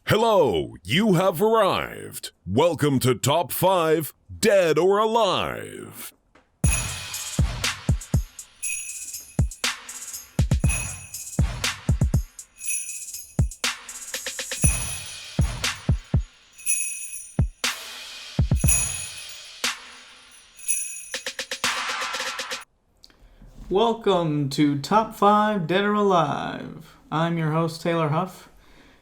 Hello, you have arrived. Welcome to Top 5 Dead or Alive. Welcome to Top 5 Dead or Alive. I'm your host, Taylor Huff.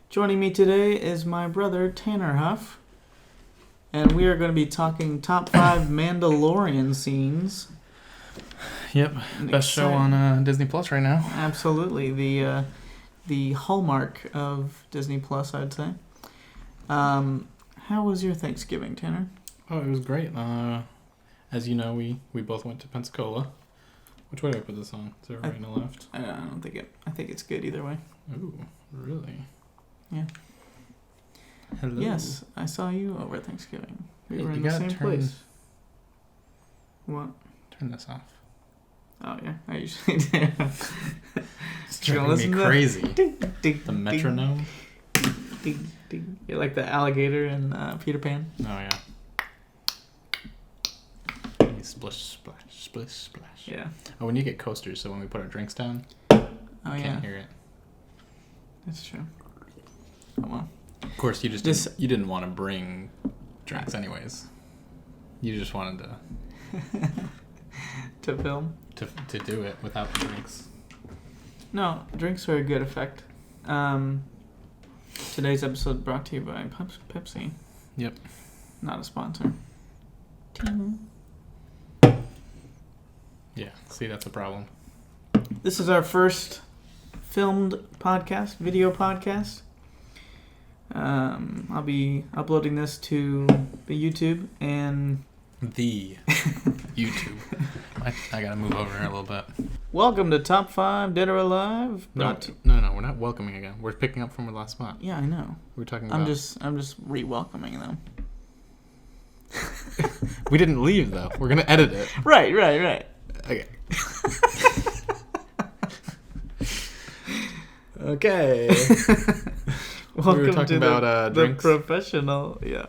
Joining me today is my brother, Taylor Huff. And we are going to be talking Top 5 Mandalorian scenes. Yep, best show on Disney Plus right now. Absolutely, the hallmark of Disney Plus, I'd say. How was your Thanksgiving, Tanner? Oh, it was great. As you know, we both went to Pensacola. Which way do I put this on? Is it right and the left? I don't think it. I think it's good either way. Ooh, really? Yeah. Hello. Yes, I saw you over Thanksgiving. We were in You the gotta same place. What? What? Turn this off. Oh yeah, I usually do. It's driving me crazy. Ding, ding, The metronome? Ding, ding. You're like the alligator in Peter Pan. Oh, yeah. Splish, splash, splish, splash. Yeah. Oh, when you get coasters, so when we put our drinks down, Oh you yeah. can't hear it. That's true. Come on. Of course, you you didn't want to bring drinks anyways. You just wanted To film? to do it without the drinks. No, drinks are a good effect. Today's episode brought to you by Pepsi. Yep. Not a sponsor. Yeah, see, that's a problem. This is our first filmed podcast, video podcast. I'll be uploading this to the YouTube and The YouTube. I gotta move over here a little bit. welcome to Top 5 Dead or Alive. No, we're not welcoming again. We're picking up from the last spot. Yeah, I know. We're talking about... I'm just re-welcoming them. We didn't leave, though. We're gonna edit it. Right. Okay. Okay. We Welcome were talking to about the drinks. professional. Yeah.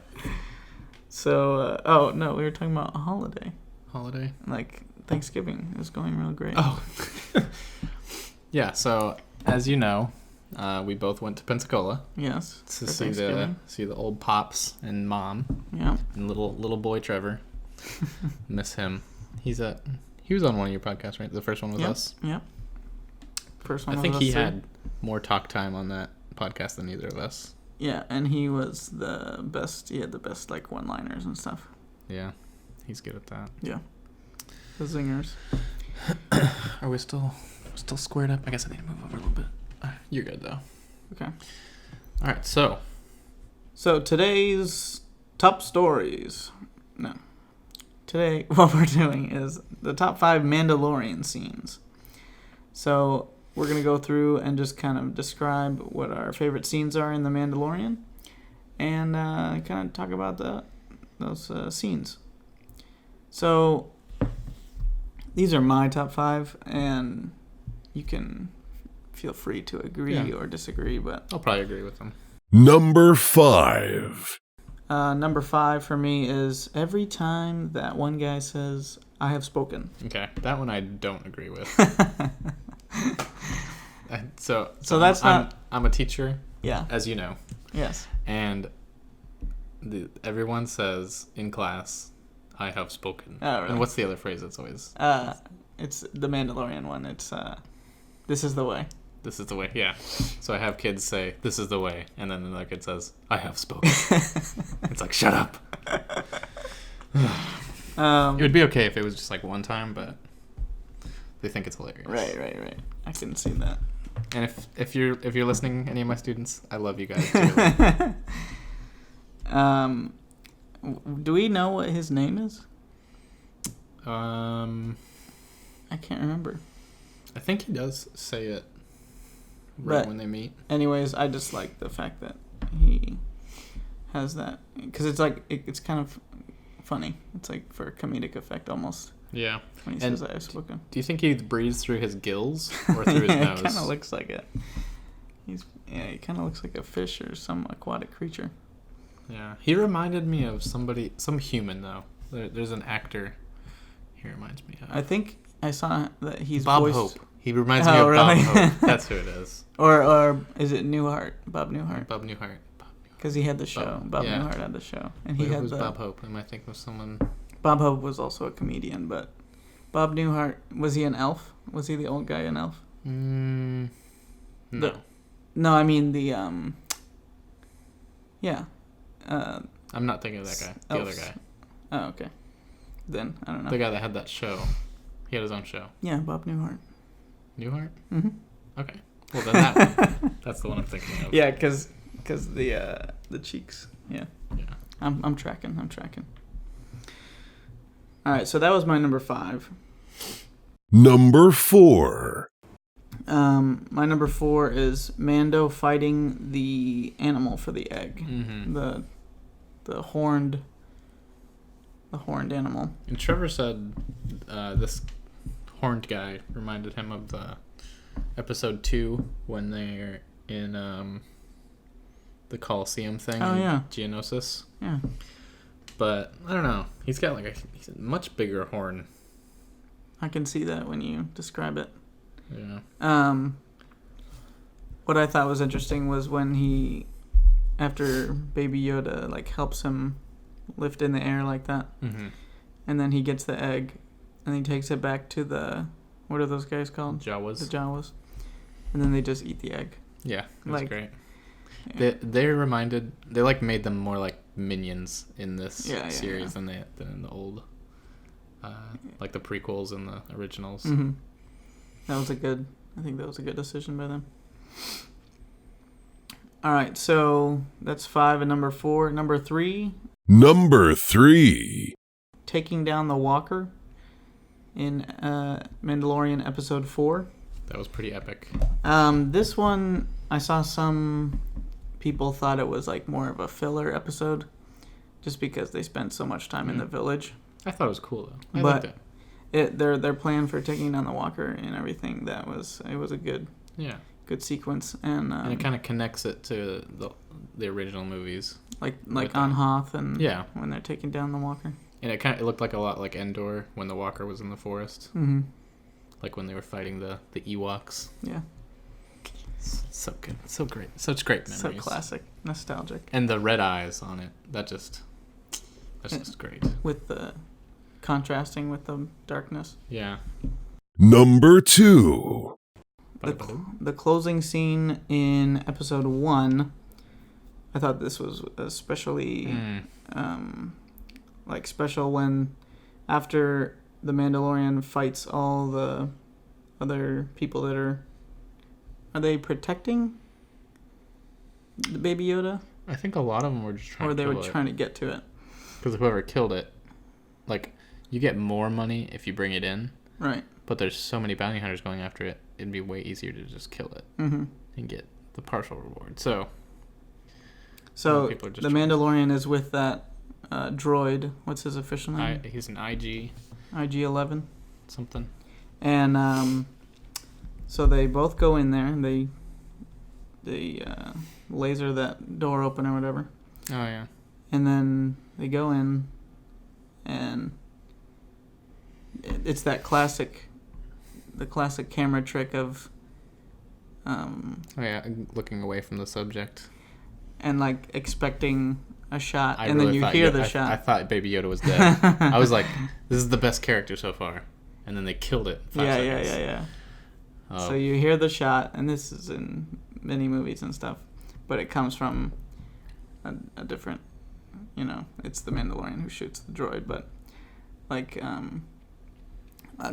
So, we were talking about a holiday. Holiday? Like Thanksgiving is going real great. Oh. Yeah, so, as you know, we both went to Pensacola Yes. to for see the old pops and mom Yeah. and little boy Trevor. Miss him. He was on one of your podcasts, right? The first one with us. Yep. First one. I think was he us three. had more talk time on that podcast than either of us. Yeah, and he was the best. He had the best like one-liners and stuff. Yeah, he's good at that. Yeah. The zingers. Are we still squared up? I guess I need to move over a little bit. You're good though. Okay. All right, so today's top stories. No. Today, what we're doing is the top 5 Mandalorian scenes. So we're going to go through and just kind of describe what our favorite scenes are in The Mandalorian and kind of talk about those scenes. So these are my top 5, and you can feel free to agree or disagree, but I'll probably agree with them. Number 5. Number 5 for me is every time that one guy says, "I have spoken." Okay, that one I don't agree with. So that's I'm a teacher, Yeah. as you know, Yes. and everyone says in class, "I have spoken." Oh, really? And what's the other phrase that's always? It's the Mandalorian one. It's "This is the way." This is the way. Yeah. So I have kids say, "This is the way," and then another kid says, "I have spoken." It's like, shut up. It would be okay if it was just like one time, but they think it's hilarious. Right. I can see that. And if you're listening, any of my students, I love you guys. Too. Do we know what his name is? I I can't remember. think he does say it But when they meet. Anyways, I just like the fact that he has that, because it's like it's kind of funny. It's like for comedic effect almost. Yeah. When he says "I have spoken." Do you think he breathes through his gills or through his nose? It kind of looks like it. He kind of looks like a fish or some aquatic creature. Yeah, he reminded me of some human though. There's an actor he reminds me of. I think I saw that he's Bob voiced... Hope. He reminds me of really? Bob Hope. That's who it is. Or is it Newhart? Bob Newhart. Bob Newhart. Because he had the show. Bob yeah. Newhart had the show, and he Who had was the... Bob Hope? Am I thinking of someone? Bob Hope was also a comedian, but Bob Newhart, was he an elf? Was he the old guy in Elf? No. No, I mean the yeah. I'm not thinking of that guy. The Elves. other guy. Oh, okay. Then I don't know. The guy that had that show. He had his own show. Yeah, Bob Newhart. Newhart? Mm-hmm. Okay. Well, then that one. That's the one I'm thinking of. Yeah, because the cheeks. Yeah. Yeah. I'm tracking. All right, so that was my number 5. Number 4. My number 4 is Mando fighting the animal for the egg. Mm-hmm. The horned animal. And Trevor said this horned guy reminded him of the episode 2 when they're in the Colosseum thing. Oh, yeah. Geonosis. Yeah. But I don't know. He's got he's a much bigger horn. I can see that when you describe it. Yeah. What I thought was interesting was when after Baby Yoda helps him lift in the air like that, Mm-hmm. and then he gets the egg, and he takes it back to what are those guys called? Jawas. The Jawas, and then they just eat the egg. Yeah, that's great. Yeah. They made them more like minions in this series than in the old, like the prequels and the originals. Mm-hmm. I think that was a good decision by them. All right, so that's 5 and number 4. Number 3. Number 3. Taking down the Walker in Mandalorian episode 4. That was pretty epic. This one, I saw some people thought it was more of a filler episode, just because they spent so much time in the village. I thought it was cool though. I but liked it. Their plan for taking down the Walker and everything, it was a good sequence, and it kind of connects it to the original movies, like on Hoth and when they're taking down the Walker. And it looked like a lot like Endor when the Walker was in the forest, like when they were fighting the Ewoks. Yeah. So good, so great, such great memories. So classic, nostalgic. And the red eyes on it, that's just great. With the contrasting with the darkness. Yeah. Number 2. The closing scene in episode 1, I thought this was especially special when after the Mandalorian fights all the other people that are they protecting the Baby Yoda? I think a lot of them were just trying to kill it. Or they were trying to get to it. Because whoever killed it, you get more money if you bring it in. Right. But there's so many bounty hunters going after it, it'd be way easier to just kill it and get the partial reward. So the Mandalorian is with that droid. What's his official name? He's an IG. IG-11. Something. And so they both go in there and they laser that door open or whatever. Oh yeah. And then they go in, and it's that classic camera trick of looking away from the subject and expecting a shot, and then you hear the shot. I thought Baby Yoda was dead. I was like, this is the best character so far, and then they killed it in 5 seconds. Yeah. So you hear the shot, and this is in many movies and stuff, but it comes from a different, it's the Mandalorian who shoots the droid, but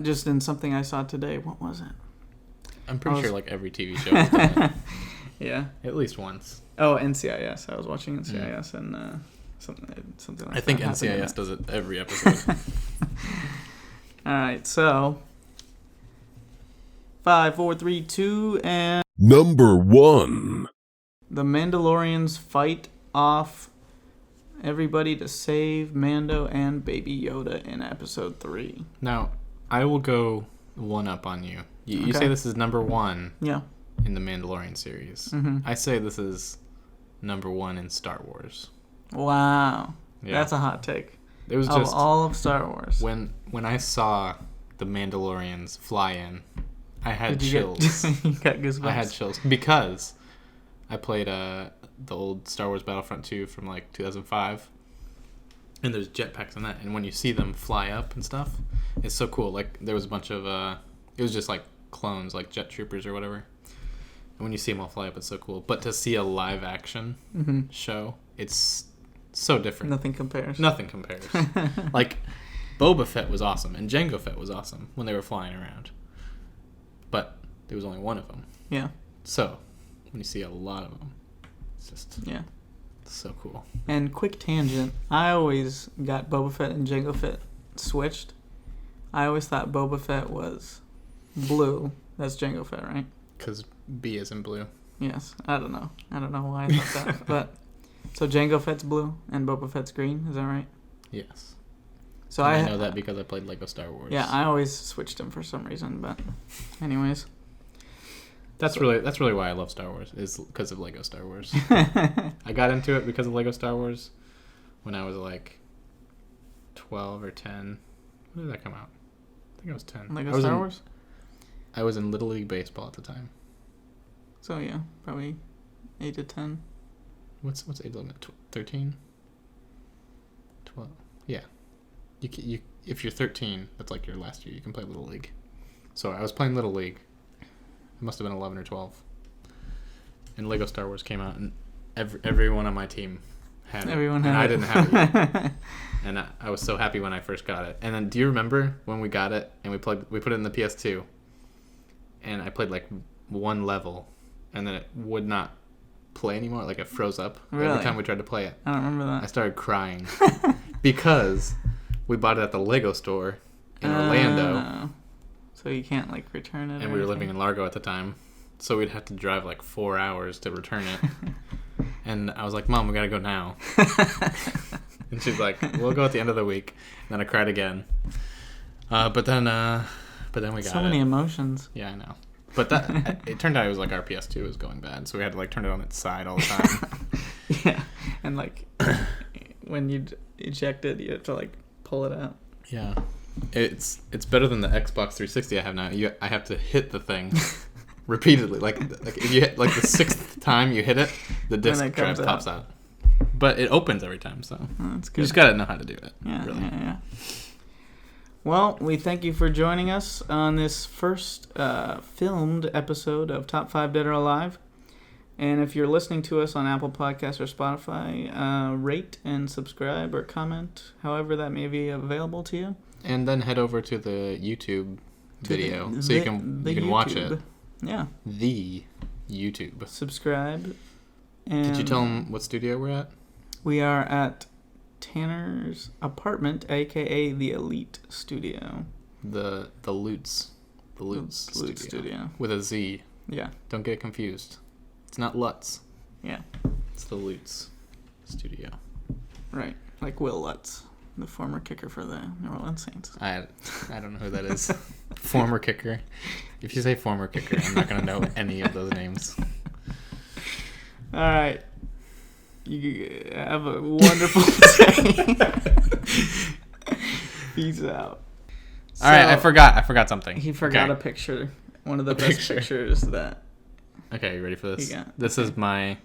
just in something I saw today, what was it? I'm pretty sure every TV show has done it. Yeah. At least once. Oh, NCIS. I was watching NCIS and something like that. I think NCIS does it every episode. All right, so 5, 4, 3, 2, and Number 1. The Mandalorians fight off everybody to save Mando and Baby Yoda in episode 3. Now, I will go one up on you. You say this is number 1. Yeah. in the Mandalorian series. Mm-hmm. I say this is number 1 in Star Wars. Wow. Yeah. That's a hot take. It was Of just all of Star Wars. when I saw the Mandalorians fly in, I had Did you chills. you got goosebumps. I had chills because I played the old Star Wars Battlefront 2 from like 2005, and there's jetpacks in that, and when you see them fly up and stuff, it's so cool. Like there was a bunch of it was just like clones, like jet troopers or whatever, and when you see them all fly up, it's so cool. But to see a live action show, it's so different. Nothing compares. Nothing compares. Like Boba Fett was awesome and Jango Fett was awesome when they were flying around, but there was only one of them. Yeah. So when you see a lot of them, it's just so cool. And quick tangent, I always got Boba Fett and Jango Fett switched. I always thought Boba Fett was blue. That's Jango Fett, right? Because B is in blue. Yes. I don't know why I thought that. But so Jango Fett's blue and Boba Fett's green. Is that right? Yes. So And I know that because I played Lego Star Wars. Yeah, I always switched them for some reason. But anyways. That's really why I love Star Wars, is because of Lego Star Wars. I got into it because of Lego Star Wars when I was like 12 or 10. When did that come out? I think I was 10. Lego Star Wars? I was in Little League Baseball at the time. So yeah, probably 8 to 10. What's age limit? 13? 12? Yeah. You if you're 13, that's like your last year. You can play Little League. So I was playing Little League. It must have been 11 or 12. And Lego Star Wars came out, and everyone on my team had it. Everyone had it. And I didn't have it yet. And I was so happy when I first got it. And then do you remember when we got it and we put it in the PS2? And I played like one level, and then it would not play anymore. Like it froze up Really? every time we tried to play it. I don't remember I that. started crying because we bought it at the Lego store in Orlando. So you can't like return it. And we were living in Largo at the time, so we'd have to drive like 4 hours to return it. And I was like, "Mom, we gotta go now." And she's like, "We'll go at the end of the week." And then I cried again. But then we got so many it. emotions. Yeah, I know. But that it turned out it was like our PS2 was going bad, so we had to like turn it on its side all the time. Yeah, and like when you eject it, you have to like pull it out. Yeah. It's better than the Xbox 360 I have now. I have to hit the thing repeatedly. Like if you hit like the 6th time you hit it, the disc drive pops out. But it opens every time, so That's good. you just gotta know how to do it. Yeah, really. yeah. Well, we thank you for joining us on this first filmed episode of Top 5 Dead or Alive. And if you're listening to us on Apple Podcasts or Spotify, rate and subscribe or comment, however that may be available to you. And then head over to the YouTube video so you can watch it. Yeah. The YouTube. Subscribe. And Did you tell them what studio we're at? We are at Tanner's apartment, aka the Elite Studio. The Lutz. The Lutz Studio. With a Z. Yeah. Don't get confused. It's not Lutz. Yeah. It's the Lutz Studio. Right. Like Will Lutz, the former kicker for the New Orleans Saints. I don't know who that is. Former kicker. If you say former kicker, I'm not going to know any of those names. All right. You have a wonderful day. Peace out. All right, I forgot something. He forgot Okay. a picture. One of the best pictures that... Okay, you ready for this? You got- This is my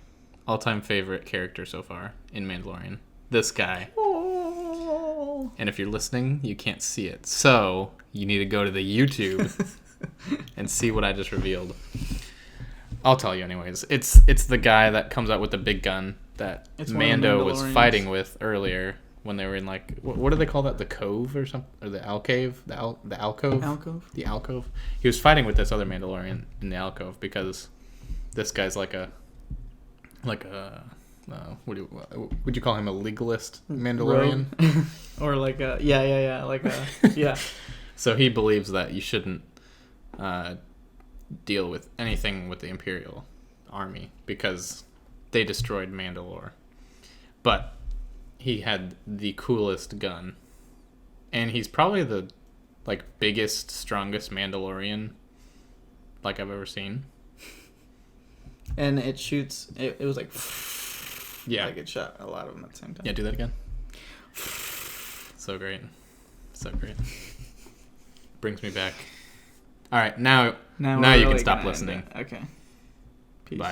all-time favorite character so far in Mandalorian. This guy. Oh. And if you're listening, you can't see it. So, you need to go to the YouTube and see what I just revealed. I'll tell you anyways. It's the guy that comes out with the big gun that It's one of the Mando was Mandalorians. fighting with earlier when they were in like what do they call that? The cove or something, or the alcove? The alcove? Alcove? The alcove. He was fighting with this other Mandalorian in the alcove because this guy's like a would you call him a legalist Mandalorian? Or like a... Yeah. Like a... Yeah. So he believes that you shouldn't deal with anything with the Imperial Army because they destroyed Mandalore. But he had the coolest gun. And he's probably the biggest, strongest Mandalorian like I've ever seen. and it shoots. It was like, Yeah. like it shot a lot of them at the same time. Yeah, do that again. So great. So great. Brings me back. All right, now we're you really can stop gonna end listening. it. Okay. Peace. Bye.